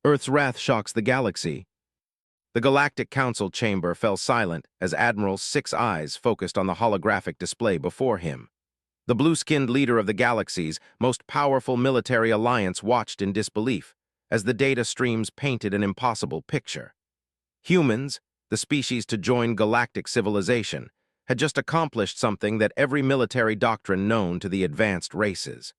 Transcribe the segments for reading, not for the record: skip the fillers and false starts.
Earth's wrath shocks the galaxy. The Galactic Council chamber fell silent as Admiral's 6 eyes focused on the holographic display before him. The blue-skinned leader of the galaxy's most powerful military alliance watched in disbelief as the data streams painted an impossible picture. Humans, the species to join galactic civilization, had just accomplished something that every military doctrine known to the advanced races.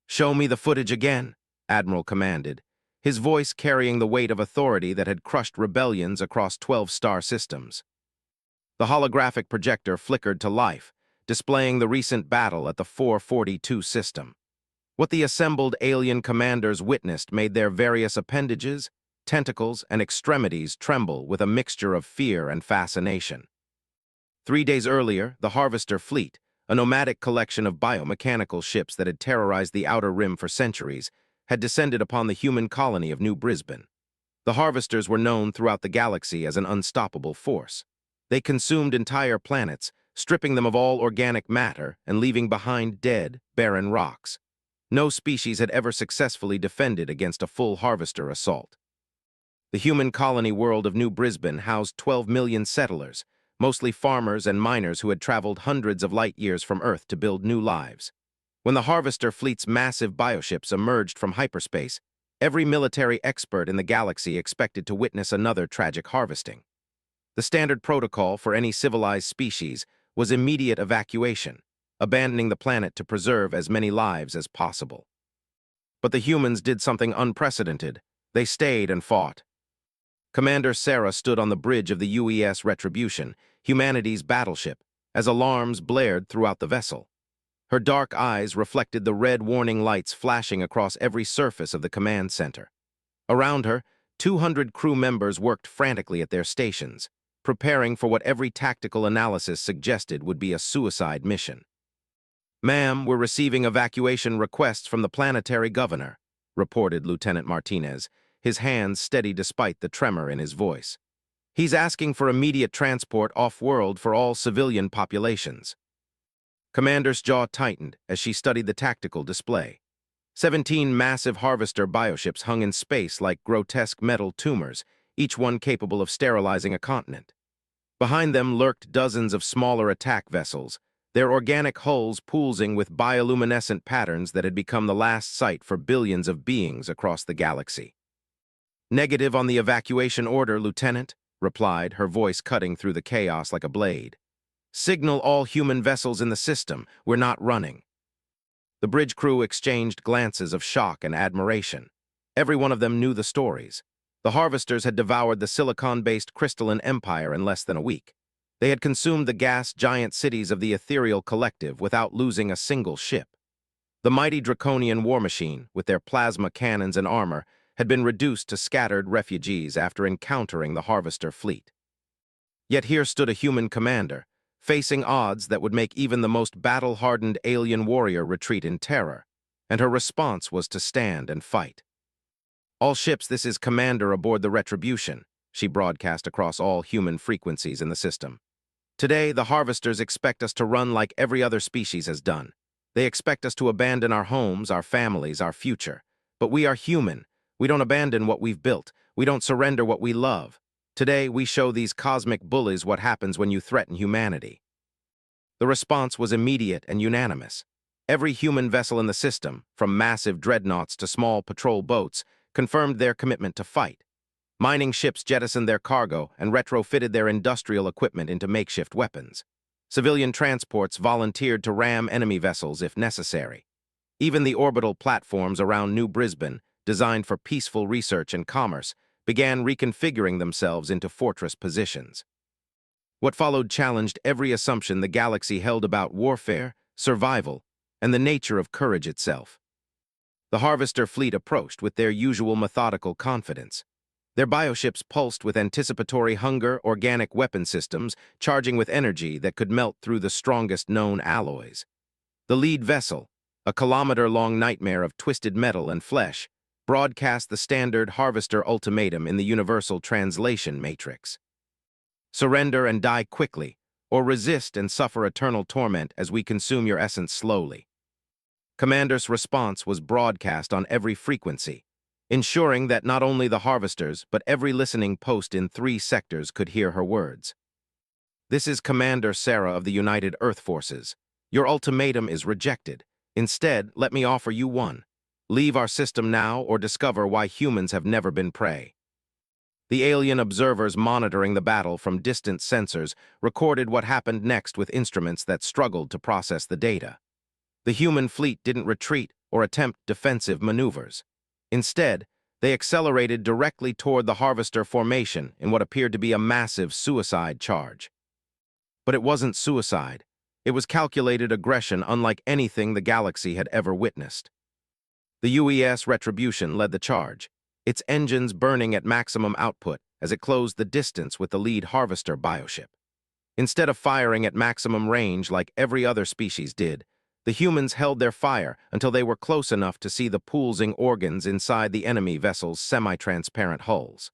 "Show me the footage again," Admiral commanded, his voice carrying the weight of authority that had crushed rebellions across 12 star systems. The holographic projector flickered to life, displaying the recent battle at the 442 system. What the assembled alien commanders witnessed made their various appendages, tentacles, and extremities tremble with a mixture of fear and fascination. 3 days earlier, the Harvester fleet, a nomadic collection of biomechanical ships that had terrorized the Outer Rim for centuries, had descended upon the human colony of New Brisbane. The Harvesters were known throughout the galaxy as an unstoppable force. They consumed entire planets, stripping them of all organic matter and leaving behind dead, barren rocks. No species had ever successfully defended against a full Harvester assault. The human colony world of New Brisbane housed 12 million settlers, mostly farmers and miners who had traveled hundreds of light years from Earth to build new lives. When the Harvester fleet's massive bioships emerged from hyperspace, every military expert in the galaxy expected to witness another tragic harvesting. The standard protocol for any civilized species was immediate evacuation, abandoning the planet to preserve as many lives as possible. But the humans did something unprecedented. They stayed and fought. Commander Sarah stood on the bridge of the UES Retribution, humanity's battleship, as alarms blared throughout the vessel. Her dark eyes reflected the red warning lights flashing across every surface of the command center. Around her, 200 crew members worked frantically at their stations, preparing for what every tactical analysis suggested would be a suicide mission. "Ma'am, we're receiving evacuation requests from the planetary governor," reported Lieutenant Martinez, his hands steady despite the tremor in his voice. "He's asking for immediate transport off-world for all civilian populations." Commander's jaw tightened as she studied the tactical display. 17 massive Harvester bioships hung in space like grotesque metal tumors, each one capable of sterilizing a continent. Behind them lurked dozens of smaller attack vessels, their organic hulls pulsing with bioluminescent patterns that had become the last sight for billions of beings across the galaxy. "Negative on the evacuation order, Lieutenant," replied, her voice cutting through the chaos like a blade. "Signal all human vessels in the system. We're not running." The bridge crew exchanged glances of shock and admiration. Every one of them knew the stories. The Harvesters had devoured the silicon-based crystalline empire in less than a week. They had consumed the gas giant cities of the ethereal collective without losing a single ship. The mighty draconian war machine, with their plasma cannons and armor, had been reduced to scattered refugees after encountering the Harvester fleet. Yet here stood a human commander, facing odds that would make even the most battle-hardened alien warrior retreat in terror, and her response was to stand and fight. "All ships, this is Commander aboard the Retribution," she broadcast across all human frequencies in the system. "Today, the Harvesters expect us to run like every other species has done. They expect us to abandon our homes, our families, our future. But we are human. We don't abandon what we've built. We don't surrender what we love. Today, we show these cosmic bullies what happens when you threaten humanity." The response was immediate and unanimous. Every human vessel in the system, from massive dreadnoughts to small patrol boats, confirmed their commitment to fight. Mining ships jettisoned their cargo and retrofitted their industrial equipment into makeshift weapons. Civilian transports volunteered to ram enemy vessels if necessary. Even the orbital platforms around New Brisbane, designed for peaceful research and commerce, began reconfiguring themselves into fortress positions. What followed challenged every assumption the galaxy held about warfare, survival, and the nature of courage itself. The Harvester fleet approached with their usual methodical confidence. Their bioships pulsed with anticipatory hunger, organic weapon systems, charging with energy that could melt through the strongest known alloys. The lead vessel, a kilometer-long nightmare of twisted metal and flesh, broadcast the standard Harvester ultimatum in the universal translation matrix. "Surrender and die quickly, or resist and suffer eternal torment as we consume your essence slowly." Commander's response was broadcast on every frequency. ensuring that not only the harvesters but every listening post in 3 sectors could hear her words. "This is Commander Sarah of the United Earth Forces. Your ultimatum is rejected. Instead, let me offer you one. Leave our system now or discover why humans have never been prey." The alien observers monitoring the battle from distant sensors recorded what happened next with instruments that struggled to process the data. The human fleet didn't retreat or attempt defensive maneuvers. Instead, they accelerated directly toward the harvester formation in what appeared to be a massive suicide charge. But it wasn't suicide. It was calculated aggression unlike anything the galaxy had ever witnessed. The UES Retribution led the charge, its engines burning at maximum output as it closed the distance with the lead harvester bioship. Instead of firing at maximum range like every other species did, the humans held their fire until they were close enough to see the pulsing organs inside the enemy vessel's semi-transparent hulls.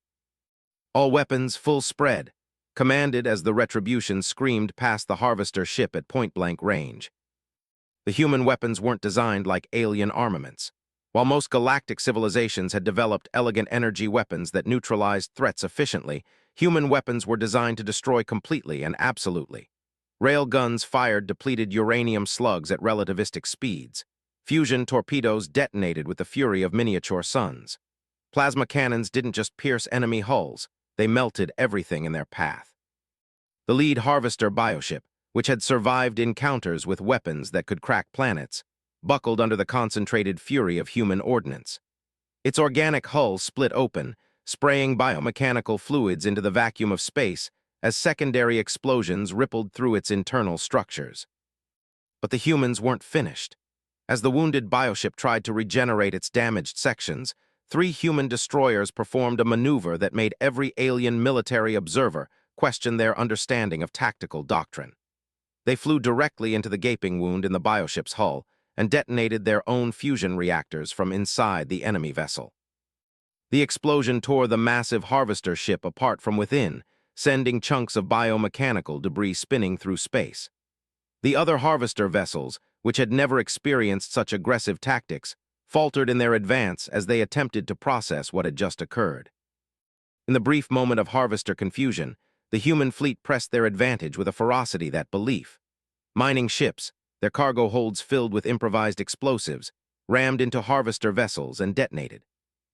"All weapons full spread," commanded as the Retribution screamed past the harvester ship at point-blank range. The human weapons weren't designed like alien armaments. While most galactic civilizations had developed elegant energy weapons that neutralized threats efficiently, human weapons were designed to destroy completely and absolutely. Rail guns fired depleted uranium slugs at relativistic speeds. Fusion torpedoes detonated with the fury of miniature suns. Plasma cannons didn't just pierce enemy hulls, they melted everything in their path. The lead harvester bioship, which had survived encounters with weapons that could crack planets, buckled under the concentrated fury of human ordnance. Its organic hull split open, spraying biomechanical fluids into the vacuum of space as secondary explosions rippled through its internal structures. But the humans weren't finished. As the wounded bioship tried to regenerate its damaged sections, 3 human destroyers performed a maneuver that made every alien military observer question their understanding of tactical doctrine. They flew directly into the gaping wound in the bioship's hull and detonated their own fusion reactors from inside the enemy vessel. The explosion tore the massive harvester ship apart from within, sending chunks of biomechanical debris spinning through space. The other harvester vessels, which had never experienced such aggressive tactics, faltered in their advance as they attempted to process what had just occurred. In the brief moment of harvester confusion, the human fleet pressed their advantage with a ferocity that belief. Mining ships, their cargo holds filled with improvised explosives, rammed into harvester vessels and detonated.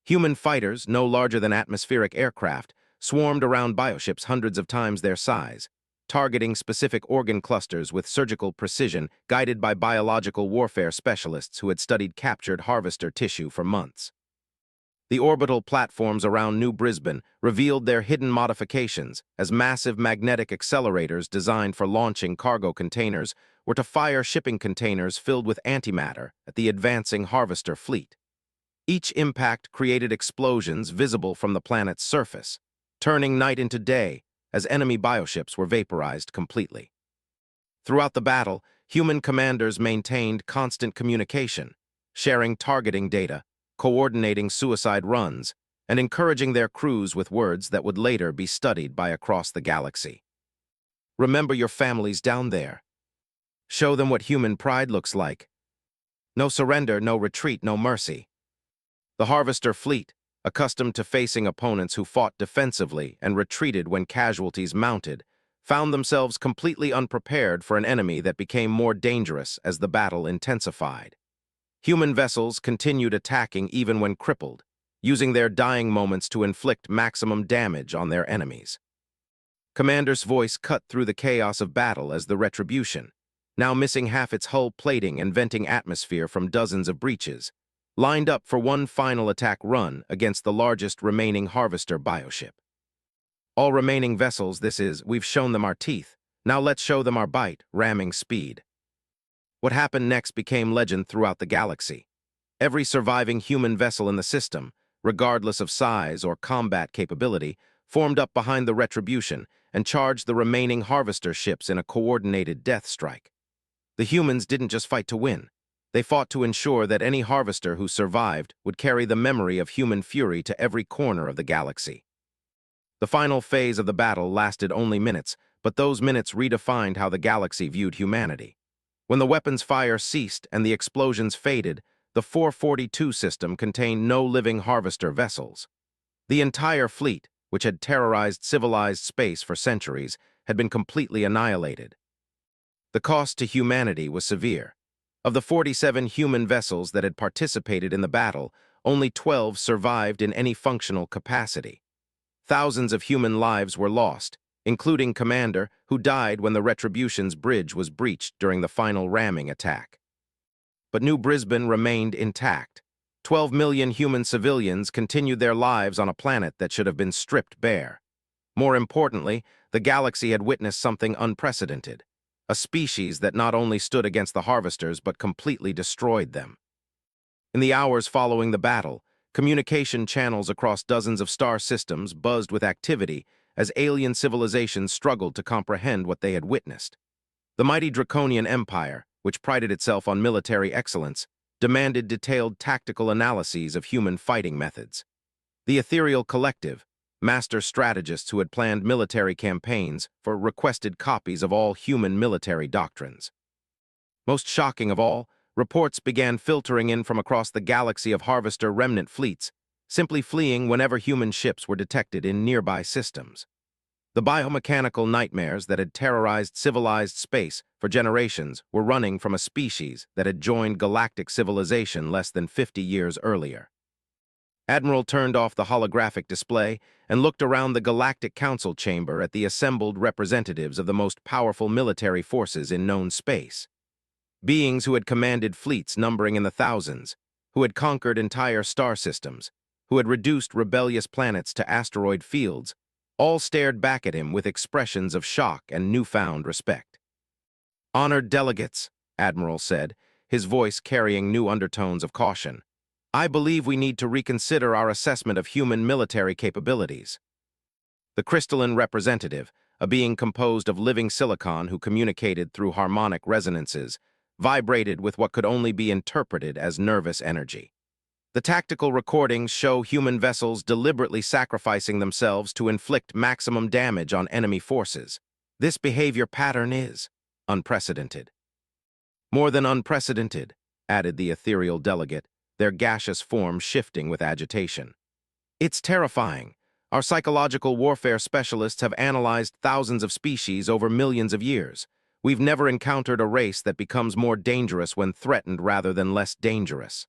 Human fighters, no larger than atmospheric aircraft, swarmed around bioships hundreds of times their size, targeting specific organ clusters with surgical precision guided by biological warfare specialists who had studied captured harvester tissue for months. The orbital platforms around New Brisbane revealed their hidden modifications as massive magnetic accelerators designed for launching cargo containers were to fire shipping containers filled with antimatter at the advancing harvester fleet. Each impact created explosions visible from the planet's surface, turning night into day as enemy bioships were vaporized completely. Throughout the battle, human commanders maintained constant communication, sharing targeting data, coordinating suicide runs, and encouraging their crews with words that would later be studied by across the galaxy. "Remember your families down there. Show them what human pride looks like. No surrender, no retreat, no mercy." The harvester fleet, accustomed to facing opponents who fought defensively and retreated when casualties mounted, found themselves completely unprepared for an enemy that became more dangerous as the battle intensified. Human vessels continued attacking even when crippled, using their dying moments to inflict maximum damage on their enemies. Commander's voice cut through the chaos of battle as the Retribution, now missing half its hull plating and venting atmosphere from dozens of breaches, lined up for one final attack run against the largest remaining harvester bioship. "All remaining vessels, we've shown them our teeth. Now let's show them our bite, ramming speed." What happened next became legend throughout the galaxy. Every surviving human vessel in the system, regardless of size or combat capability, formed up behind the Retribution and charged the remaining harvester ships in a coordinated death strike. The humans didn't just fight to win. They fought to ensure that any harvester who survived would carry the memory of human fury to every corner of the galaxy. The final phase of the battle lasted only minutes, but those minutes redefined how the galaxy viewed humanity. When the weapons fire ceased and the explosions faded, the 442 system contained no living harvester vessels. The entire fleet, which had terrorized civilized space for centuries, had been completely annihilated. The cost to humanity was severe. Of the 47 human vessels that had participated in the battle, only 12 survived in any functional capacity. Thousands of human lives were lost, including Commander, who died when the Retribution's bridge was breached during the final ramming attack. But New Brisbane remained intact. 12 million human civilians continued their lives on a planet that should have been stripped bare. More importantly, the galaxy had witnessed something unprecedented, a species that not only stood against the harvesters but completely destroyed them. In the hours following the battle, communication channels across dozens of star systems buzzed with activity as alien civilizations struggled to comprehend what they had witnessed. The mighty Draconian Empire, which prided itself on military excellence, demanded detailed tactical analyses of human fighting methods. The Ethereal Collective, master strategists who had planned military campaigns, requested copies of all human military doctrines. Most shocking of all, reports began filtering in from across the galaxy of Harvester remnant fleets, simply fleeing whenever human ships were detected in nearby systems. The biomechanical nightmares that had terrorized civilized space for generations were running from a species that had joined galactic civilization less than 50 years earlier. Admiral turned off the holographic display and looked around the Galactic Council chamber at the assembled representatives of the most powerful military forces in known space. Beings who had commanded fleets numbering in the thousands, who had conquered entire star systems, who had reduced rebellious planets to asteroid fields, all stared back at him with expressions of shock and newfound respect. "Honored delegates," Admiral said, his voice carrying new undertones of caution, "I believe we need to reconsider our assessment of human military capabilities." The crystalline representative, a being composed of living silicon who communicated through harmonic resonances, vibrated with what could only be interpreted as nervous energy. The tactical recordings show human vessels deliberately sacrificing themselves to inflict maximum damage on enemy forces. This behavior pattern is unprecedented. "More than unprecedented," added the ethereal delegate, their gaseous form shifting with agitation. "It's terrifying. Our psychological warfare specialists have analyzed thousands of species over millions of years. We've never encountered a race that becomes more dangerous when threatened rather than less dangerous."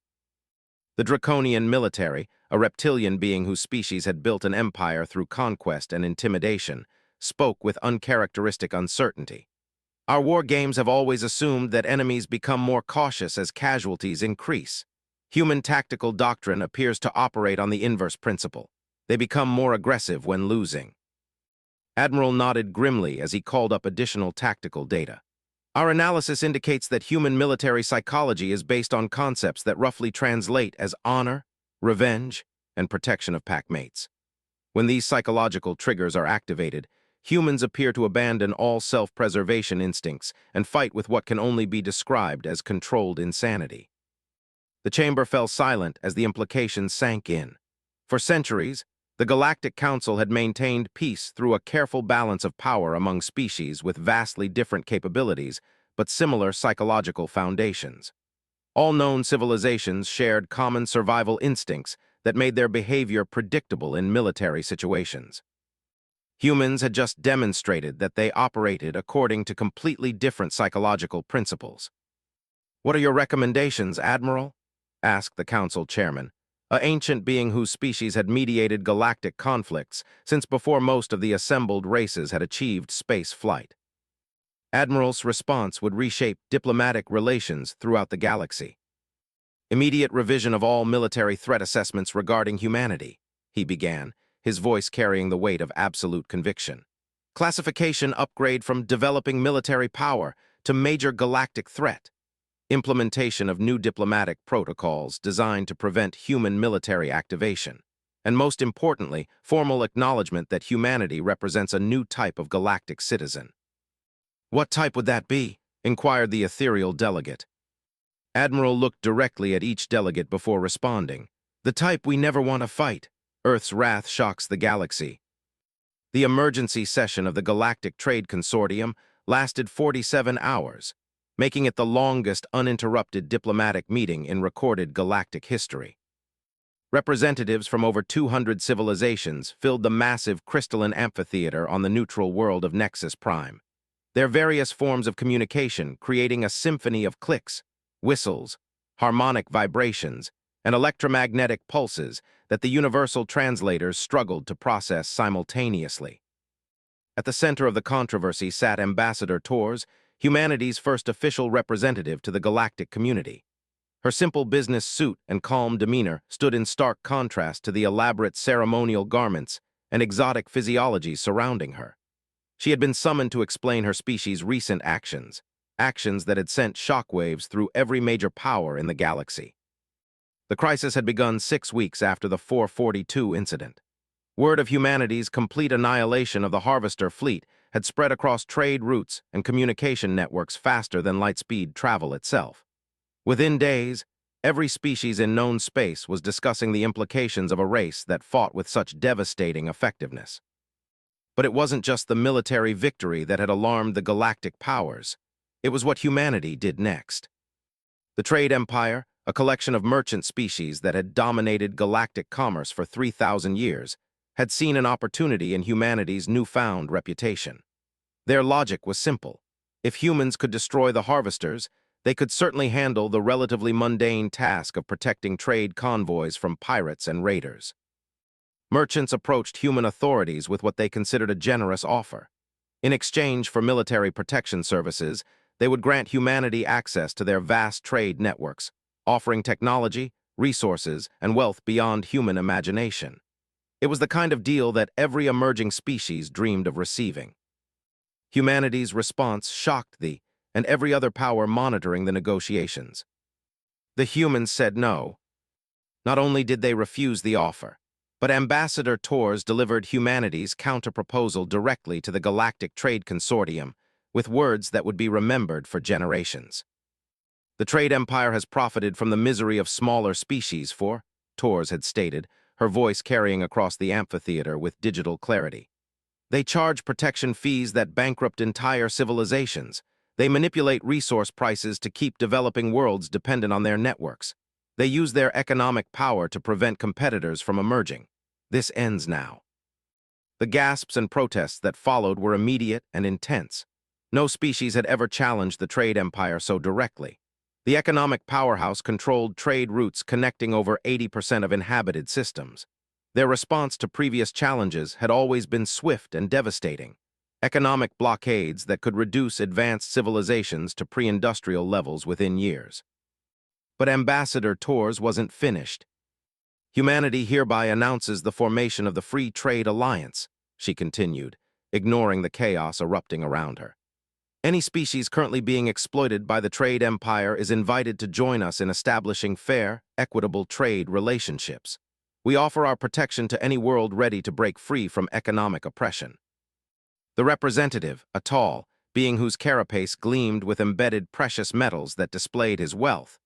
The Draconian military, a reptilian being whose species had built an empire through conquest and intimidation, spoke with uncharacteristic uncertainty. "Our war games have always assumed that enemies become more cautious as casualties increase. Human tactical doctrine appears to operate on the inverse principle. They become more aggressive when losing." Admiral nodded grimly as he called up additional tactical data. "Our analysis indicates that human military psychology is based on concepts that roughly translate as honor, revenge, and protection of pack mates. When these psychological triggers are activated, humans appear to abandon all self-preservation instincts and fight with what can only be described as controlled insanity." The chamber fell silent as the implications sank in. For centuries, the Galactic Council had maintained peace through a careful balance of power among species with vastly different capabilities, but similar psychological foundations. All known civilizations shared common survival instincts that made their behavior predictable in military situations. Humans had just demonstrated that they operated according to completely different psychological principles. "What are your recommendations, Admiral?" asked the Council chairman, an ancient being whose species had mediated galactic conflicts since before most of the assembled races had achieved space flight. Admiral's response would reshape diplomatic relations throughout the galaxy. "Immediate revision of all military threat assessments regarding humanity," he began, his voice carrying the weight of absolute conviction. "Classification upgrade from developing military power to major galactic threat. Implementation of new diplomatic protocols designed to prevent human military activation. And most importantly, formal acknowledgement that humanity represents a new type of galactic citizen." "What type would that be?" inquired the ethereal delegate. Admiral looked directly at each delegate before responding. "The type we never want to fight. Earth's wrath shocks the galaxy." The emergency session of the Galactic Trade Consortium lasted 47 hours. making it the longest uninterrupted diplomatic meeting in recorded galactic history. Representatives from over 200 civilizations filled the massive crystalline amphitheater on the neutral world of Nexus Prime, their various forms of communication creating a symphony of clicks, whistles, harmonic vibrations, and electromagnetic pulses that the universal translators struggled to process simultaneously. At the center of the controversy sat Ambassador Tors, humanity's first official representative to the galactic community. Her simple business suit and calm demeanor stood in stark contrast to the elaborate ceremonial garments and exotic physiology surrounding her. She had been summoned to explain her species' recent actions that had sent shockwaves through every major power in the galaxy. The crisis had begun 6 weeks after the 442 incident. Word of humanity's complete annihilation of the Harvester fleet had spread across trade routes and communication networks faster than light-speed travel itself. Within days, every species in known space was discussing the implications of a race that fought with such devastating effectiveness. But it wasn't just the military victory that had alarmed the galactic powers. It was what humanity did next. The Trade Empire, a collection of merchant species that had dominated galactic commerce for 3,000 years, had seen an opportunity in humanity's newfound reputation. Their logic was simple. If humans could destroy the Harvesters, they could certainly handle the relatively mundane task of protecting trade convoys from pirates and raiders. Merchants approached human authorities with what they considered a generous offer. In exchange for military protection services, they would grant humanity access to their vast trade networks, offering technology, resources, and wealth beyond human imagination. It was the kind of deal that every emerging species dreamed of receiving. Humanity's response shocked and every other power monitoring the negotiations. The humans said no. Not only did they refuse the offer, but Ambassador Tors delivered humanity's counter-proposal directly to the Galactic Trade Consortium with words that would be remembered for generations. The Trade Empire has profited from the misery of smaller species Tors had stated, her voice carrying across the amphitheater with digital clarity. They charge protection fees that bankrupt entire civilizations. They manipulate resource prices to keep developing worlds dependent on their networks. They use their economic power to prevent competitors from emerging. This ends now. The gasps and protests that followed were immediate and intense. No species had ever challenged the trade empire so directly. The economic powerhouse controlled trade routes connecting over 80% of inhabited systems. Their response to previous challenges had always been swift and devastating. Economic blockades that could reduce advanced civilizations to pre-industrial levels within years. But Ambassador Tors wasn't finished. Humanity hereby announces the formation of the Free Trade Alliance, she continued, ignoring the chaos erupting around her. Any species currently being exploited by the trade empire is invited to join us in establishing fair, equitable trade relationships. We offer our protection to any world ready to break free from economic oppression. The representative, a tall being whose carapace gleamed with embedded precious metals that displayed his wealth,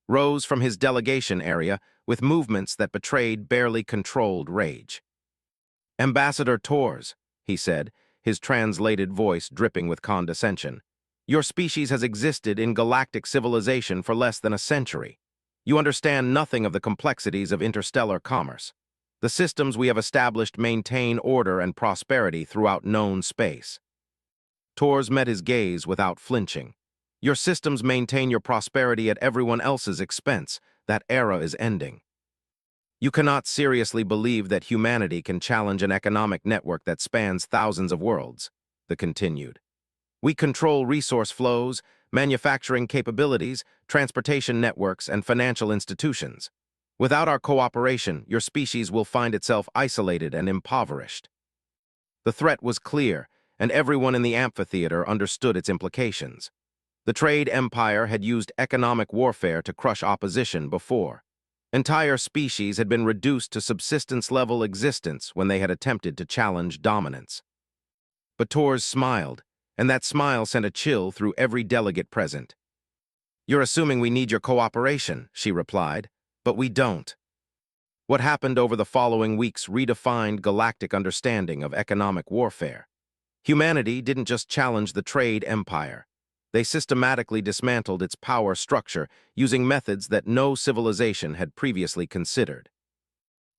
rose from his delegation area with movements that betrayed barely controlled rage. Ambassador Tors, he said, his translated voice dripping with condescension, your species has existed in galactic civilization for less than a century. You understand nothing of the complexities of interstellar commerce. The systems we have established maintain order and prosperity throughout known space. Tors met his gaze without flinching. Your systems maintain your prosperity at everyone else's expense. That era is ending. You cannot seriously believe that humanity can challenge an economic network that spans thousands of worlds, the continued. We control resource flows, manufacturing capabilities, transportation networks, and financial institutions. Without our cooperation, your species will find itself isolated and impoverished. The threat was clear, and everyone in the amphitheater understood its implications. The trade empire had used economic warfare to crush opposition before. Entire species had been reduced to subsistence-level existence when they had attempted to challenge dominance. But Tors smiled, and that smile sent a chill through every delegate present. You're assuming we need your cooperation, she replied, but we don't. What happened over the following weeks redefined galactic understanding of economic warfare. Humanity didn't just challenge the trade empire. They systematically dismantled its power structure using methods that no civilization had previously considered.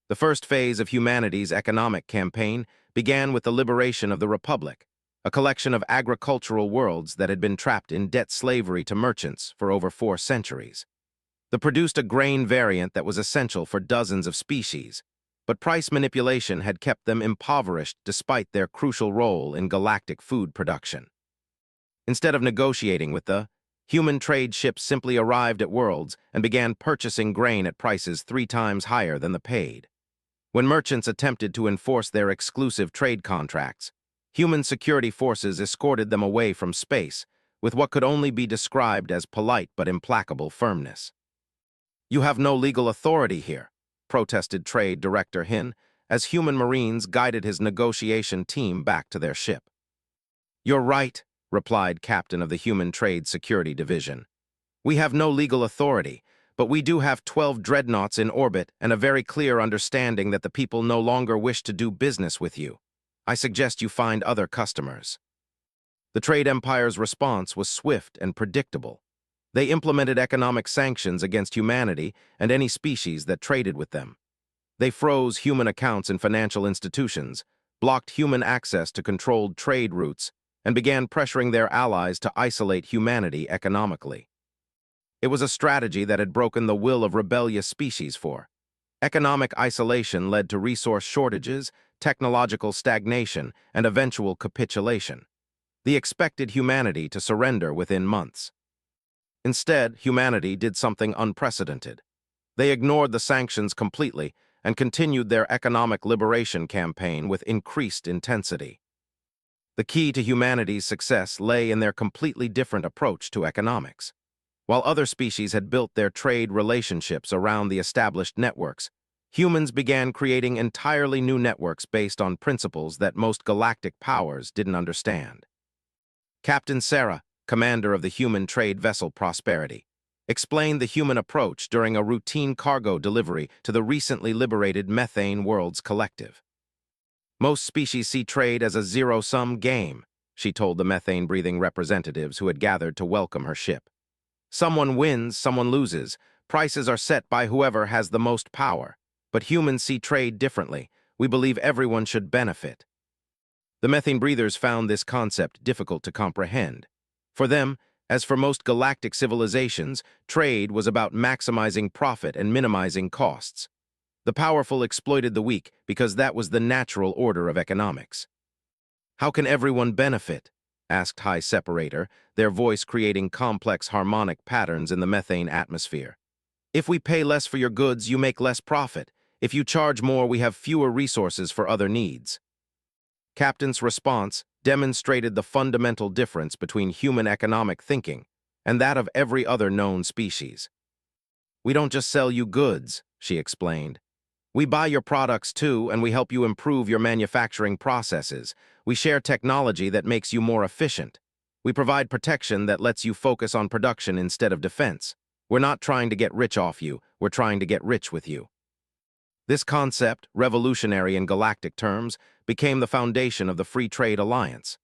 The first phase of humanity's economic campaign began with the liberation of the Republic, a collection of agricultural worlds that had been trapped in debt slavery to merchants for over 4 centuries. They produced a grain variant that was essential for dozens of species, but price manipulation had kept them impoverished despite their crucial role in galactic food production. Instead of negotiating with the human trade ships simply arrived at worlds and began purchasing grain at prices 3 times higher than the paid. When merchants attempted to enforce their exclusive trade contracts, human security forces escorted them away from space with what could only be described as polite but implacable firmness. "You have no legal authority here," protested Trade Director Hin, as human Marines guided his negotiation team back to their ship. "You're right," replied Captain of the Human Trade Security Division. "We have no legal authority, but we do have 12 dreadnoughts in orbit and a very clear understanding that the people no longer wish to do business with you. I suggest you find other customers." The trade empire's response was swift and predictable. They implemented economic sanctions against humanity and any species that traded with them. They froze human accounts in financial institutions, blocked human access to controlled trade routes, and began pressuring their allies to isolate humanity economically. It was a strategy that had broken the will of rebellious species for. Economic isolation led to resource shortages, technological stagnation, and eventual capitulation. They expected humanity to surrender within months. Instead, humanity did something unprecedented. They ignored the sanctions completely and continued their economic liberation campaign with increased intensity. The key to humanity's success lay in their completely different approach to economics. While other species had built their trade relationships around the established networks, humans began creating entirely new networks based on principles that most galactic powers didn't understand. Captain Sarah, commander of the human trade vessel Prosperity, explained the human approach during a routine cargo delivery to the recently liberated Methane Worlds Collective. "Most species see trade as a zero-sum game," she told the methane-breathing representatives who had gathered to welcome her ship. "Someone wins, someone loses. Prices are set by whoever has the most power. But humans see trade differently. We believe everyone should benefit." The methane breathers found this concept difficult to comprehend. For them, as for most galactic civilizations, trade was about maximizing profit and minimizing costs. The powerful exploited the weak because that was the natural order of economics. "How can everyone benefit?" asked High Separator, their voice creating complex harmonic patterns in the methane atmosphere. "If we pay less for your goods, you make less profit. If you charge more, we have fewer resources for other needs." Captain's response demonstrated the fundamental difference between human economic thinking and that of every other known species. "We don't just sell you goods," she explained. "We buy your products too, and we help you improve your manufacturing processes. We share technology that makes you more efficient. We provide protection that lets you focus on production instead of defense. We're not trying to get rich off you, we're trying to get rich with you." This concept, revolutionary in galactic terms, became the foundation of the Free Trade Alliance.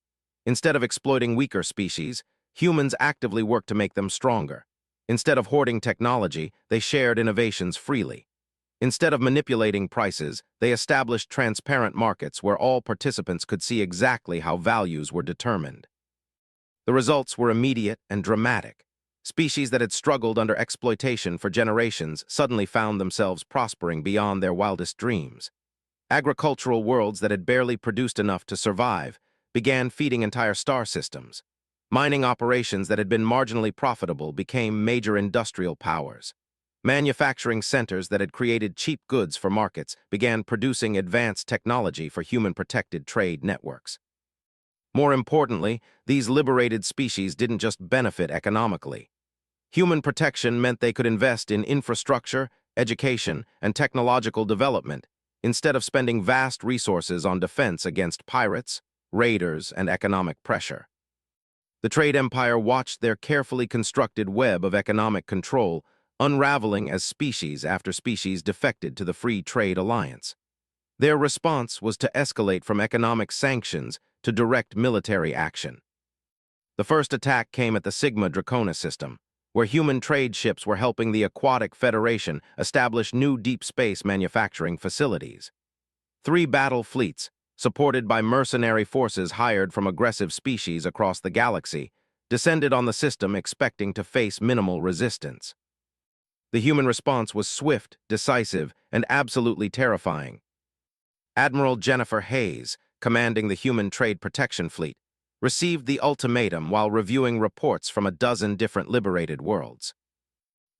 Instead of exploiting weaker species, humans actively worked to make them stronger. Instead of hoarding technology, they shared innovations freely. Instead of manipulating prices, they established transparent markets where all participants could see exactly how values were determined. The results were immediate and dramatic. Species that had struggled under exploitation for generations suddenly found themselves prospering beyond their wildest dreams. Agricultural worlds that had barely produced enough to survive began feeding entire star systems. Mining operations that had been marginally profitable became major industrial powers. Manufacturing centers that had created cheap goods for markets began producing advanced technology for human-protected trade networks. More importantly, these liberated species didn't just benefit economically. Human protection meant they could invest in infrastructure, education, and technological development instead of spending vast resources on defense against pirates, raiders, and economic pressure. The trade empire watched their carefully constructed web of economic control unraveling as species after species defected to the Free Trade Alliance. Their response was to escalate from economic sanctions to direct military action. The first attack came at the Sigma Draconis system, where human trade ships were helping the Aquatic Federation establish new deep space manufacturing facilities. 3 battle fleets, supported by mercenary forces hired from aggressive species across the galaxy, descended on the system expecting to face minimal resistance. The human response was swift, decisive, and absolutely terrifying. Admiral Jennifer Hayes, commanding the Human Trade Protection Fleet, received the ultimatum while reviewing reports from a dozen different liberated worlds.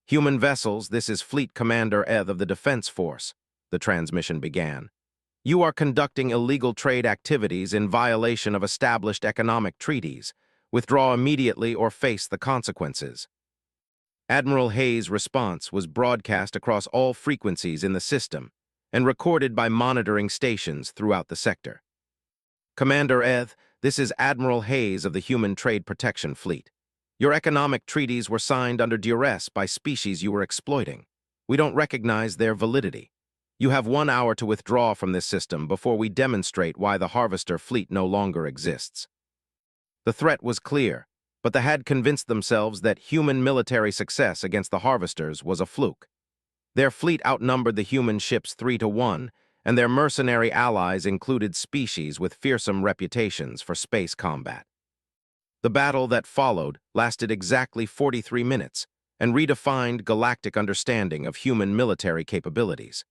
"Human vessels, this is Fleet Commander Eth of the Defense Force," the transmission began. "You are conducting illegal trade activities in violation of established economic treaties. Withdraw immediately or face the consequences." Admiral Hayes' response was broadcast across all frequencies in the system and recorded by monitoring stations throughout the sector. "Commander Eth, this is Admiral Hayes of the Human Trade Protection Fleet. Your economic treaties were signed under duress by species you were exploiting. We don't recognize their validity. You have 1 hour to withdraw from this system before we demonstrate why the Harvester fleet no longer exists." The threat was clear, but they had convinced themselves that human military success against the Harvesters was a fluke. Their fleet outnumbered the human ships 3-1, and their mercenary allies included species with fearsome reputations for space combat. The battle that followed lasted exactly 43 minutes and redefined galactic understanding of human military capabilities.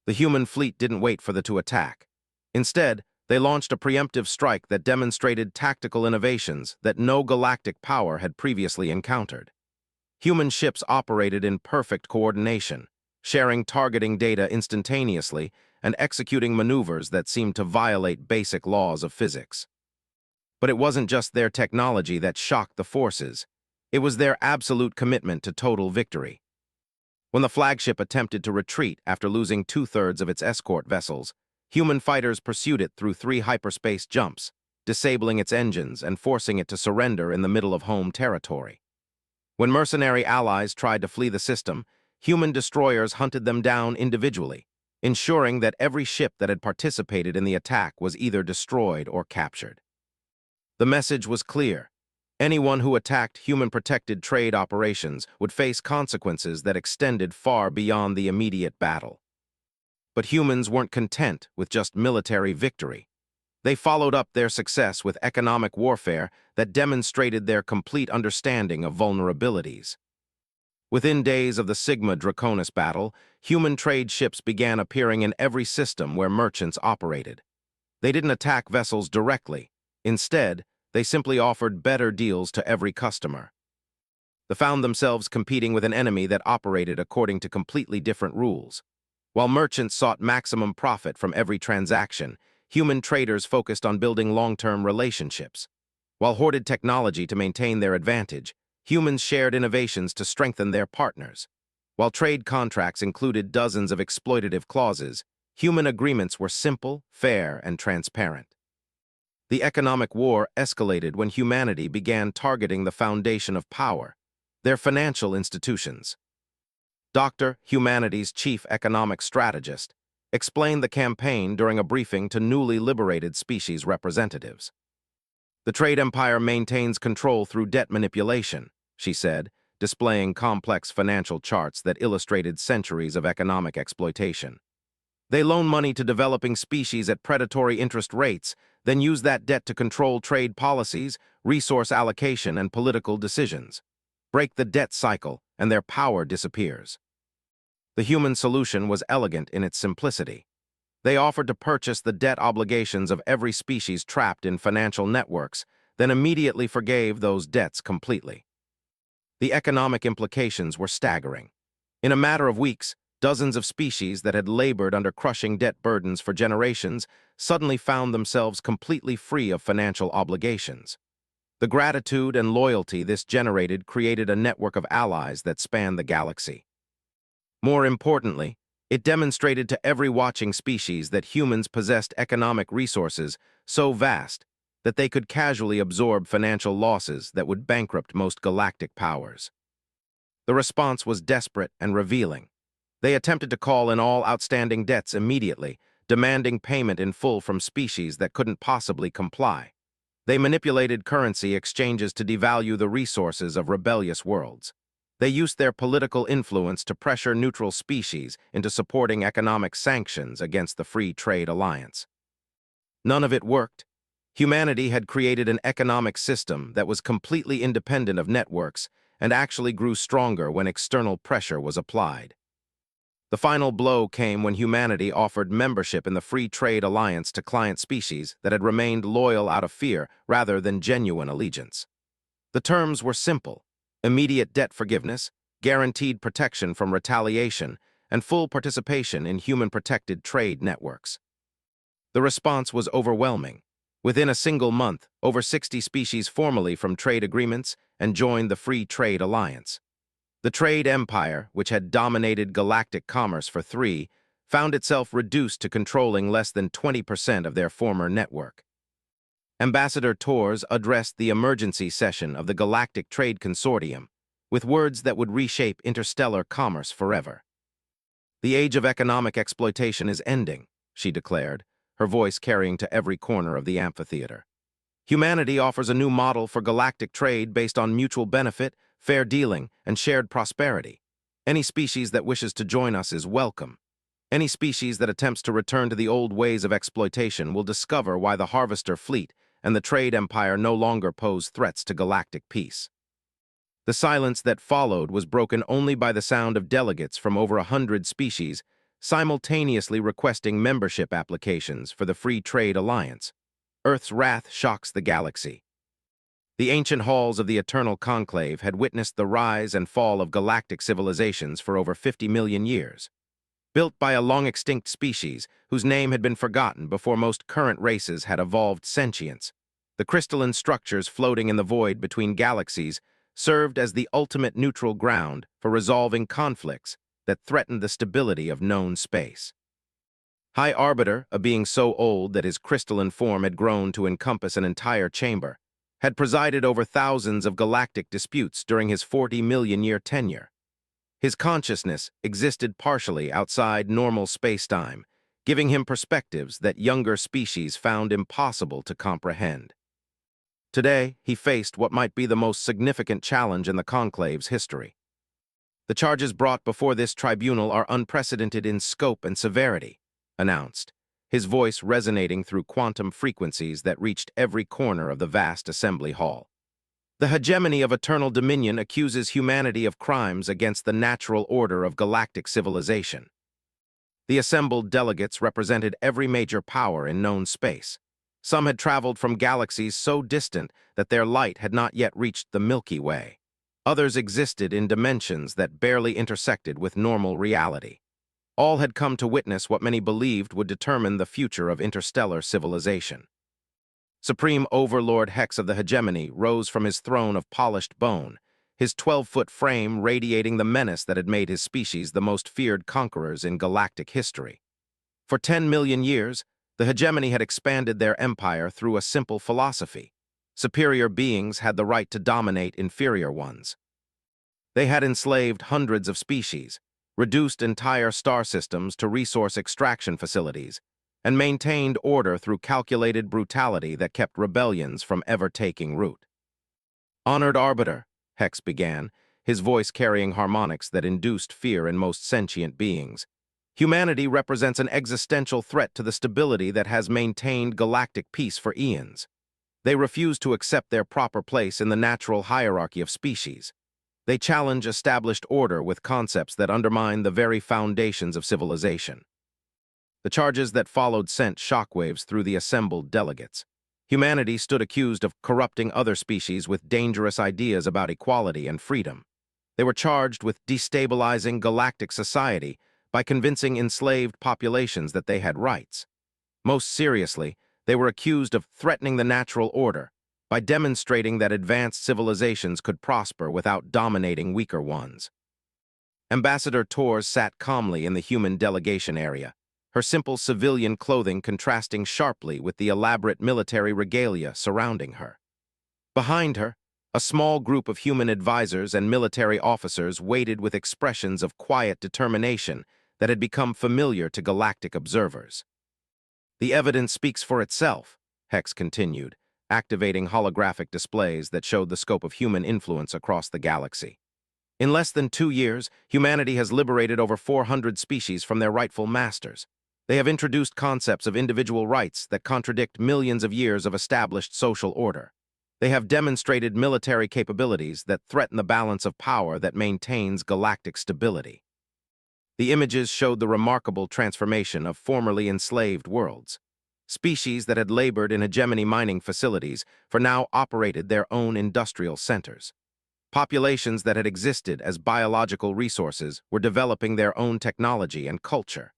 The human fleet didn't wait for the to attack. Instead, they launched a preemptive strike that demonstrated tactical innovations that no galactic power had previously encountered. Human ships operated in perfect coordination, sharing targeting data instantaneously and executing maneuvers that seemed to violate basic laws of physics. But it wasn't just their technology that shocked the forces. It was their absolute commitment to total victory. When the flagship attempted to retreat after losing 2/3 of its escort vessels, human fighters pursued it through 3 hyperspace jumps, disabling its engines and forcing it to surrender in the middle of home territory. When mercenary allies tried to flee the system, human destroyers hunted them down individually, ensuring that every ship that had participated in the attack was either destroyed or captured. The message was clear. Anyone who attacked human-protected trade operations would face consequences that extended far beyond the immediate battle. But humans weren't content with just military victory. They followed up their success with economic warfare that demonstrated their complete understanding of vulnerabilities. Within days of the Sigma Draconis battle, human trade ships began appearing in every system where merchants operated. They didn't attack vessels directly. Instead, they simply offered better deals to every customer. They found themselves competing with an enemy that operated according to completely different rules. While merchants sought maximum profit from every transaction, human traders focused on building long-term relationships. While hoarded technology to maintain their advantage, humans shared innovations to strengthen their partners. While trade contracts included dozens of exploitative clauses, human agreements were simple, fair, and transparent. The economic war escalated when humanity began targeting the foundation of power, their financial institutions. Dr. Humanity's chief economic strategist explained the campaign during a briefing to newly liberated species representatives. "The trade empire maintains control through debt manipulation," she said, displaying complex financial charts that illustrated centuries of economic exploitation. "They loan money to developing species at predatory interest rates, then use that debt to control trade policies, resource allocation, and political decisions. Break the debt cycle, and their power disappears." The human solution was elegant in its simplicity. They offered to purchase the debt obligations of every species trapped in financial networks, then immediately forgave those debts completely. The economic implications were staggering. In a matter of weeks, dozens of species that had labored under crushing debt burdens for generations suddenly found themselves completely free of financial obligations. The gratitude and loyalty this generated created a network of allies that spanned the galaxy. More importantly, it demonstrated to every watching species that humans possessed economic resources so vast that they could casually absorb financial losses that would bankrupt most galactic powers. The response was desperate and revealing. They attempted to call in all outstanding debts immediately, demanding payment in full from species that couldn't possibly comply. They manipulated currency exchanges to devalue the resources of rebellious worlds. They used their political influence to pressure neutral species into supporting economic sanctions against the Free Trade Alliance. None of it worked. Humanity had created an economic system that was completely independent of networks and actually grew stronger when external pressure was applied. The final blow came when humanity offered membership in the Free Trade Alliance to client species that had remained loyal out of fear rather than genuine allegiance. The terms were simple: immediate debt forgiveness, guaranteed protection from retaliation, and full participation in human-protected trade networks. The response was overwhelming. Within a single month, over 60 species formally from trade agreements and joined the Free Trade Alliance. The trade empire, which had dominated galactic commerce for found itself reduced to controlling less than 20% of their former network. Ambassador Torres addressed the emergency session of the Galactic Trade Consortium with words that would reshape interstellar commerce forever. "The age of economic exploitation is ending," she declared, her voice carrying to every corner of the amphitheater. "Humanity offers a new model for galactic trade based on mutual benefit, fair dealing, and shared prosperity. Any species that wishes to join us is welcome. Any species that attempts to return to the old ways of exploitation will discover why the Harvester fleet and the trade empire no longer pose threats to galactic peace." The silence that followed was broken only by the sound of delegates from over 100 species simultaneously requesting membership applications for the Free Trade Alliance. Earth's wrath shocks the galaxy. The ancient halls of the Eternal Conclave had witnessed the rise and fall of galactic civilizations for over 50 million years. Built by a long-extinct species whose name had been forgotten before most current races had evolved sentience, the crystalline structures floating in the void between galaxies served as the ultimate neutral ground for resolving conflicts that threatened the stability of known space. High Arbiter, a being so old that his crystalline form had grown to encompass an entire chamber, had presided over thousands of galactic disputes during his 40-million-year tenure. His consciousness existed partially outside normal space-time, giving him perspectives that younger species found impossible to comprehend. Today, he faced what might be the most significant challenge in the Conclave's history. "The charges brought before this tribunal are unprecedented in scope and severity," announced, his voice resonating through quantum frequencies that reached every corner of the vast assembly hall. "The hegemony of Eternal Dominion accuses humanity of crimes against the natural order of galactic civilization." The assembled delegates represented every major power in known space. Some had traveled from galaxies so distant that their light had not yet reached the Milky Way. Others existed in dimensions that barely intersected with normal reality. All had come to witness what many believed would determine the future of interstellar civilization. Supreme Overlord Hex of the Hegemony rose from his throne of polished bone, his 12-foot frame radiating the menace that had made his species the most feared conquerors in galactic history. For 10 million years, the Hegemony had expanded their empire through a simple philosophy: superior beings had the right to dominate inferior ones. They had enslaved hundreds of species, reduced entire star systems to resource extraction facilities, and maintained order through calculated brutality that kept rebellions from ever taking root. "Honored Arbiter," Hex began, his voice carrying harmonics that induced fear in most sentient beings, "humanity represents an existential threat to the stability that has maintained galactic peace for eons. They refuse to accept their proper place in the natural hierarchy of species. They challenge established order with concepts that undermine the very foundations of civilization." The charges that followed sent shockwaves through the assembled delegates. Humanity stood accused of corrupting other species with dangerous ideas about equality and freedom. They were charged with destabilizing galactic society by convincing enslaved populations that they had rights. Most seriously, they were accused of threatening the natural order by demonstrating that advanced civilizations could prosper without dominating weaker ones. Ambassador Torres sat calmly in the human delegation area, her simple civilian clothing contrasting sharply with the elaborate military regalia surrounding her. Behind her, a small group of human advisors and military officers waited with expressions of quiet determination that had become familiar to galactic observers. "The evidence speaks for itself," Hex continued, activating holographic displays that showed the scope of human influence across the galaxy. In less than 2 years, humanity has liberated over 400 species from their rightful masters. They have introduced concepts of individual rights that contradict millions of years of established social order. They have demonstrated military capabilities that threaten the balance of power that maintains galactic stability. The images showed the remarkable transformation of formerly enslaved worlds. Species that had labored in hegemony mining facilities for now operated their own industrial centers. Populations that had existed as biological resources were developing their own technology and culture.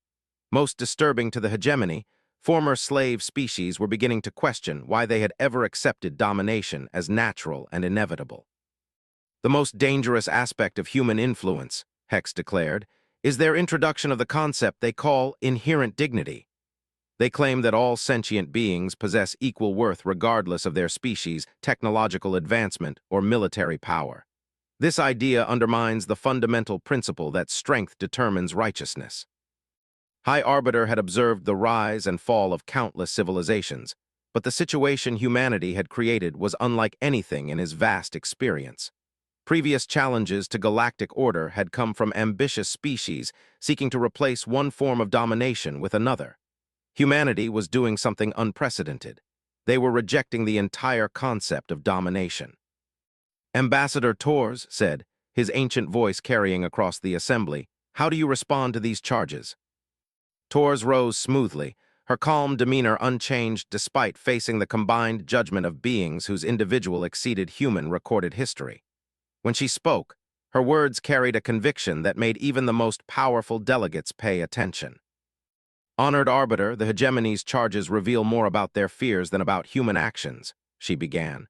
Most disturbing to the hegemony, former slave species were beginning to question why they had ever accepted domination as natural and inevitable. The most dangerous aspect of human influence, Hex declared, is their introduction of the concept they call inherent dignity. They claim that all sentient beings possess equal worth regardless of their species, technological advancement, or military power. This idea undermines the fundamental principle that strength determines righteousness. High Arbiter had observed the rise and fall of countless civilizations, but the situation humanity had created was unlike anything in his vast experience. Previous challenges to galactic order had come from ambitious species seeking to replace one form of domination with another. Humanity was doing something unprecedented. They were rejecting the entire concept of domination. Ambassador Torres said, his ancient voice carrying across the assembly, "How do you respond to these charges?" Torres rose smoothly, her calm demeanor unchanged despite facing the combined judgment of beings whose individual exceeded human recorded history. When she spoke, her words carried a conviction that made even the most powerful delegates pay attention. "Honored Arbiter, the hegemony's charges reveal more about their fears than about human actions," she began.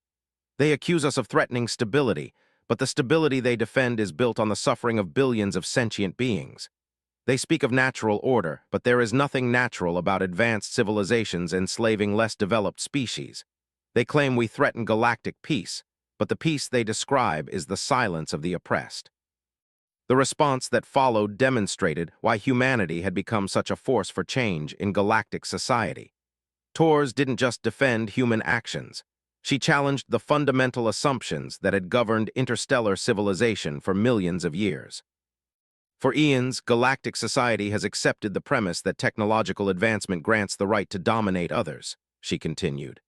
"They accuse us of threatening stability, but the stability they defend is built on the suffering of billions of sentient beings. They speak of natural order, but there is nothing natural about advanced civilizations enslaving less developed species. They claim we threaten galactic peace, but the peace they describe is the silence of the oppressed." The response that followed demonstrated why humanity had become such a force for change in galactic society. Torres didn't just defend human actions. She challenged the fundamental assumptions that had governed interstellar civilization for millions of years. For eons, galactic society has accepted the premise that technological advancement grants the right to dominate others, she continued.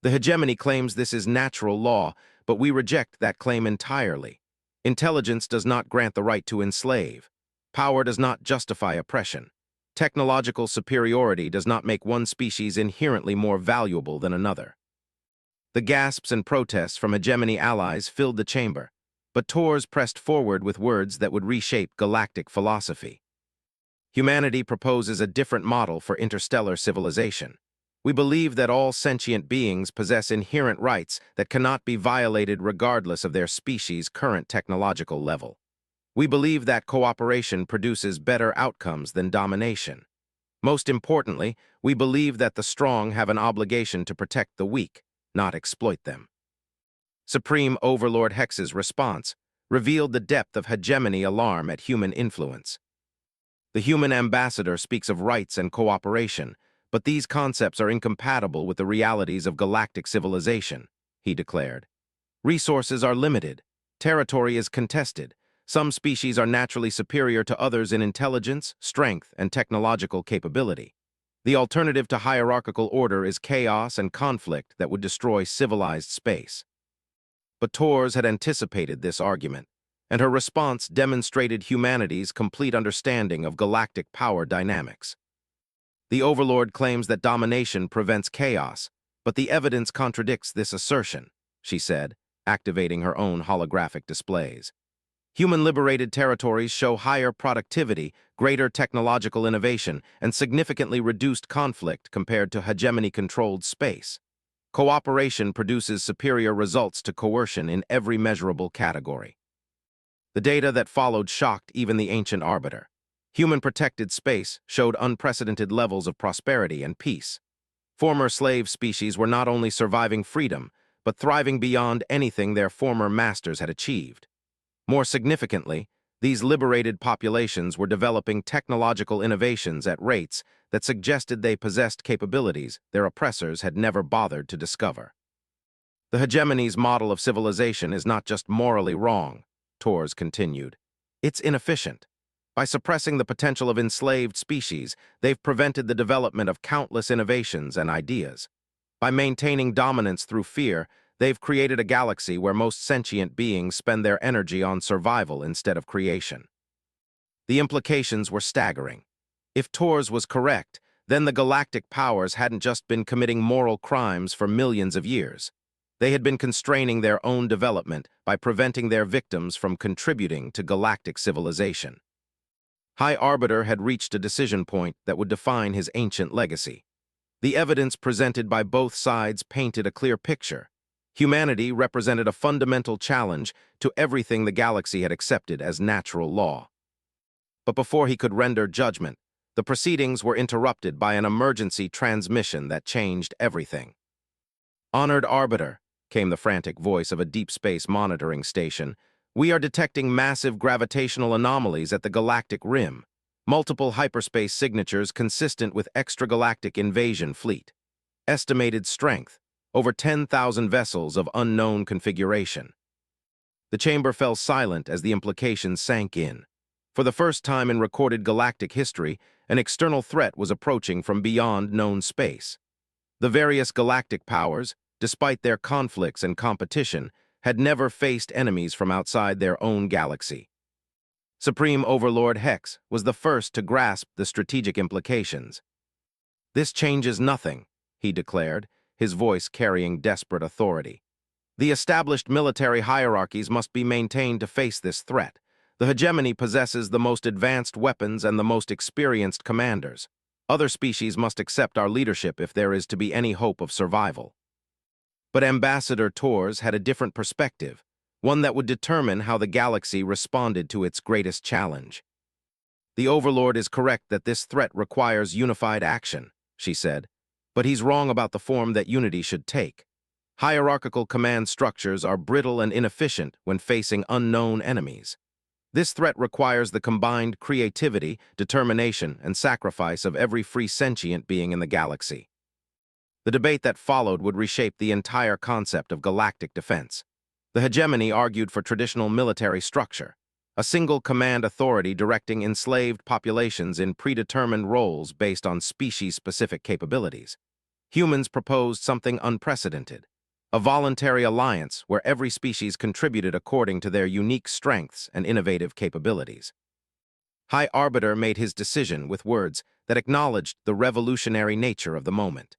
The hegemony claims this is natural law, but we reject that claim entirely. Intelligence does not grant the right to enslave. Power does not justify oppression. Technological superiority does not make one species inherently more valuable than another. The gasps and protests from hegemony allies filled the chamber, but Torres pressed forward with words that would reshape galactic philosophy. Humanity proposes a different model for interstellar civilization. We believe that all sentient beings possess inherent rights that cannot be violated regardless of their species' current technological level. We believe that cooperation produces better outcomes than domination. Most importantly, we believe that the strong have an obligation to protect the weak, not exploit them. Supreme Overlord Hex's response revealed the depth of hegemony alarm at human influence. The human ambassador speaks of rights and cooperation, but these concepts are incompatible with the realities of galactic civilization, he declared. Resources are limited. Territory is contested. Some species are naturally superior to others in intelligence, strength, and technological capability. The alternative to hierarchical order is chaos and conflict that would destroy civilized space. But Torres had anticipated this argument, and her response demonstrated humanity's complete understanding of galactic power dynamics. The Overlord claims that domination prevents chaos, but the evidence contradicts this assertion, she said, activating her own holographic displays. Human-liberated territories show higher productivity, greater technological innovation, and significantly reduced conflict compared to hegemony-controlled space. Cooperation produces superior results to coercion in every measurable category. The data that followed shocked even the ancient arbiter. Human-protected space showed unprecedented levels of prosperity and peace. Former slave species were not only surviving freedom, but thriving beyond anything their former masters had achieved. More significantly, these liberated populations were developing technological innovations at rates that suggested they possessed capabilities their oppressors had never bothered to discover. The hegemony's model of civilization is not just morally wrong, Torres continued. It's inefficient. By suppressing the potential of enslaved species, they've prevented the development of countless innovations and ideas. By maintaining dominance through fear, they've created a galaxy where most sentient beings spend their energy on survival instead of creation. The implications were staggering. If Torres was correct, then the galactic powers hadn't just been committing moral crimes for millions of years. They had been constraining their own development by preventing their victims from contributing to galactic civilization. High Arbiter had reached a decision point that would define his ancient legacy. The evidence presented by both sides painted a clear picture. Humanity represented a fundamental challenge to everything the galaxy had accepted as natural law. But before he could render judgment, the proceedings were interrupted by an emergency transmission that changed everything. "Honored Arbiter," came the frantic voice of a deep space monitoring station, "we are detecting massive gravitational anomalies at the galactic rim, multiple hyperspace signatures consistent with extragalactic invasion fleet. Estimated strength, over 10,000 vessels of unknown configuration." The chamber fell silent as the implications sank in. For the first time in recorded galactic history, an external threat was approaching from beyond known space. The various galactic powers, despite their conflicts and competition, had never faced enemies from outside their own galaxy. Supreme Overlord Hex was the first to grasp the strategic implications. "This changes nothing," he declared, his voice carrying desperate authority. "The established military hierarchies must be maintained to face this threat. The hegemony possesses the most advanced weapons and the most experienced commanders. Other species must accept our leadership if there is to be any hope of survival." But Ambassador Torres had a different perspective, one that would determine how the galaxy responded to its greatest challenge. "The Overlord is correct that this threat requires unified action," she said, "but he's wrong about the form that unity should take. Hierarchical command structures are brittle and inefficient when facing unknown enemies. This threat requires the combined creativity, determination, and sacrifice of every free sentient being in the galaxy." The debate that followed would reshape the entire concept of galactic defense. The hegemony argued for traditional military structure, a single command authority directing enslaved populations in predetermined roles based on species-specific capabilities. Humans proposed something unprecedented, a voluntary alliance where every species contributed according to their unique strengths and innovative capabilities. High Arbiter made his decision with words that acknowledged the revolutionary nature of the moment.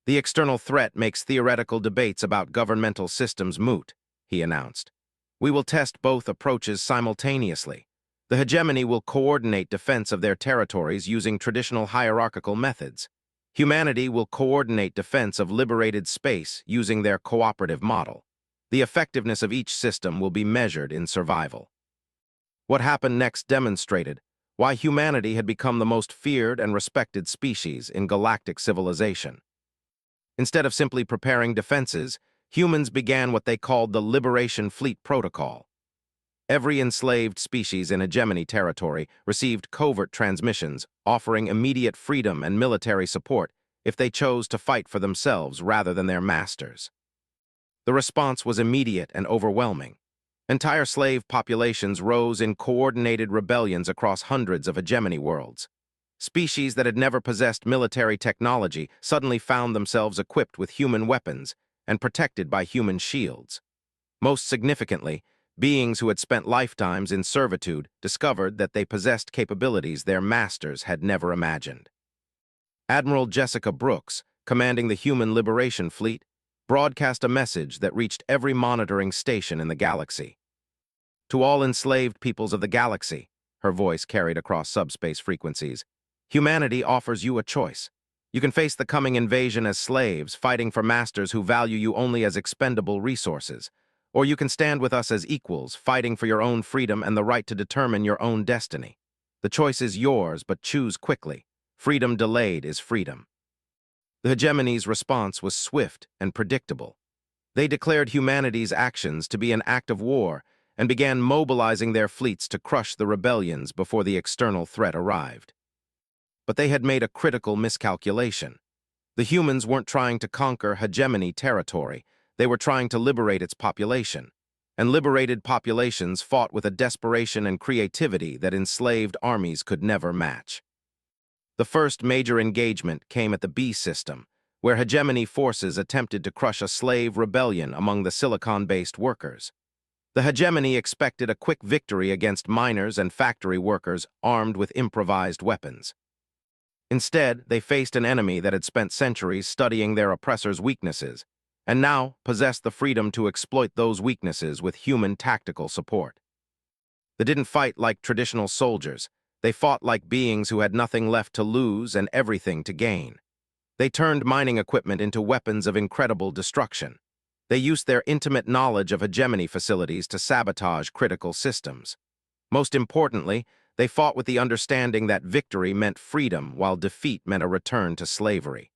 "The external threat makes theoretical debates about governmental systems moot," he announced. "We will test both approaches simultaneously. The hegemony will coordinate defense of their territories using traditional hierarchical methods. Humanity will coordinate defense of liberated space using their cooperative model. The effectiveness of each system will be measured in survival." What happened next demonstrated why humanity had become the most feared and respected species in galactic civilization. Instead of simply preparing defenses, humans began what they called the Liberation Fleet Protocol. Every enslaved species in hegemony territory received covert transmissions offering immediate freedom and military support if they chose to fight for themselves rather than their masters. The response was immediate and overwhelming. Entire slave populations rose in coordinated rebellions across hundreds of hegemony worlds. Species that had never possessed military technology suddenly found themselves equipped with human weapons and protected by human shields. Most significantly, beings who had spent lifetimes in servitude discovered that they possessed capabilities their masters had never imagined. Admiral Jessica Brooks, commanding the Human Liberation Fleet, broadcast a message that reached every monitoring station in the galaxy. "To all enslaved peoples of the galaxy," her voice carried across subspace frequencies, "humanity offers you a choice. You can face the coming invasion as slaves, fighting for masters who value you only as expendable resources. Or you can stand with us as equals, fighting for your own freedom and the right to determine your own destiny. The choice is yours, but choose quickly. Freedom delayed is freedom." The hegemony's response was swift and predictable. They declared humanity's actions to be an act of war and began mobilizing their fleets to crush the rebellions before the external threat arrived. But they had made a critical miscalculation. The humans weren't trying to conquer hegemony territory. They were trying to liberate its population, and liberated populations fought with a desperation and creativity that enslaved armies could never match. The first major engagement came at the B system, where hegemony forces attempted to crush a slave rebellion among the silicon-based workers. The hegemony expected a quick victory against miners and factory workers armed with improvised weapons. Instead, they faced an enemy that had spent centuries studying their oppressors' weaknesses, and now possessed the freedom to exploit those weaknesses with human tactical support. They didn't fight like traditional soldiers. They fought like beings who had nothing left to lose and everything to gain. They turned mining equipment into weapons of incredible destruction. They used their intimate knowledge of hegemony facilities to sabotage critical systems. Most importantly, they fought with the understanding that victory meant freedom while defeat meant a return to slavery.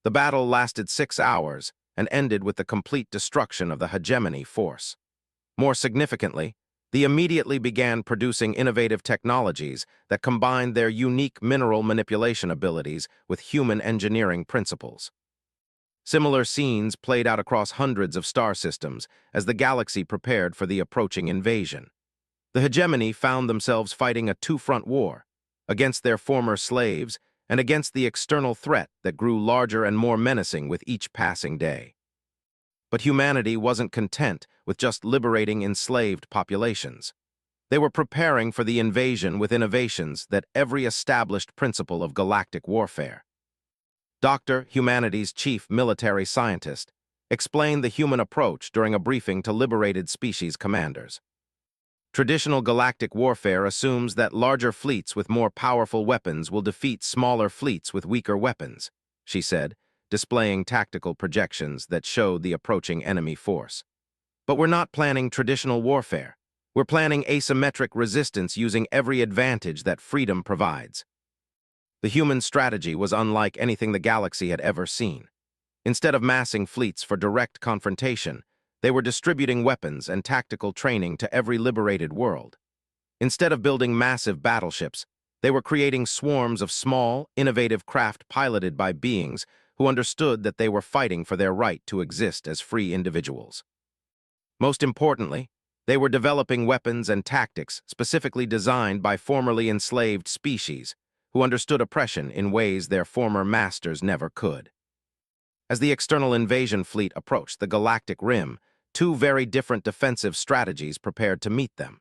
The battle lasted 6 hours and ended with the complete destruction of the hegemony force. More significantly, they immediately began producing innovative technologies that combined their unique mineral manipulation abilities with human engineering principles. Similar scenes played out across hundreds of star systems as the galaxy prepared for the approaching invasion. The hegemony found themselves fighting a two-front war, against their former slaves and against the external threat that grew larger and more menacing with each passing day. But humanity wasn't content with just liberating enslaved populations. They were preparing for the invasion with innovations that every established principle of galactic warfare. Dr. Humanity's chief military scientist explained the human approach during a briefing to liberated species commanders. Traditional galactic warfare assumes that larger fleets with more powerful weapons will defeat smaller fleets with weaker weapons, she said, displaying tactical projections that showed the approaching enemy force. But we're not planning traditional warfare. We're planning asymmetric resistance using every advantage that freedom provides. The human strategy was unlike anything the galaxy had ever seen. Instead of massing fleets for direct confrontation, they were distributing weapons and tactical training to every liberated world. Instead of building massive battleships, they were creating swarms of small, innovative craft piloted by beings who understood that they were fighting for their right to exist as free individuals. Most importantly, they were developing weapons and tactics specifically designed by formerly enslaved species who understood oppression in ways their former masters never could. As the external invasion fleet approached the galactic rim, two very different defensive strategies prepared to meet them.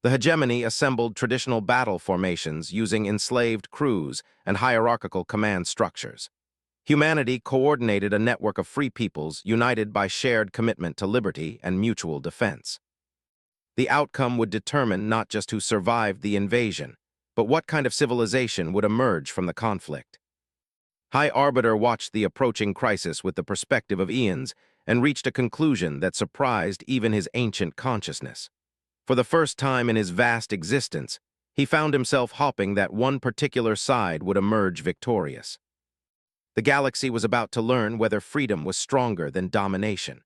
The hegemony assembled traditional battle formations using enslaved crews and hierarchical command structures. Humanity coordinated a network of free peoples united by shared commitment to liberty and mutual defense. The outcome would determine not just who survived the invasion, but what kind of civilization would emerge from the conflict. High Arbiter watched the approaching crisis with the perspective of eons and reached a conclusion that surprised even his ancient consciousness. For the first time in his vast existence, he found himself hoping that one particular side would emerge victorious. The galaxy was about to learn whether freedom was stronger than domination.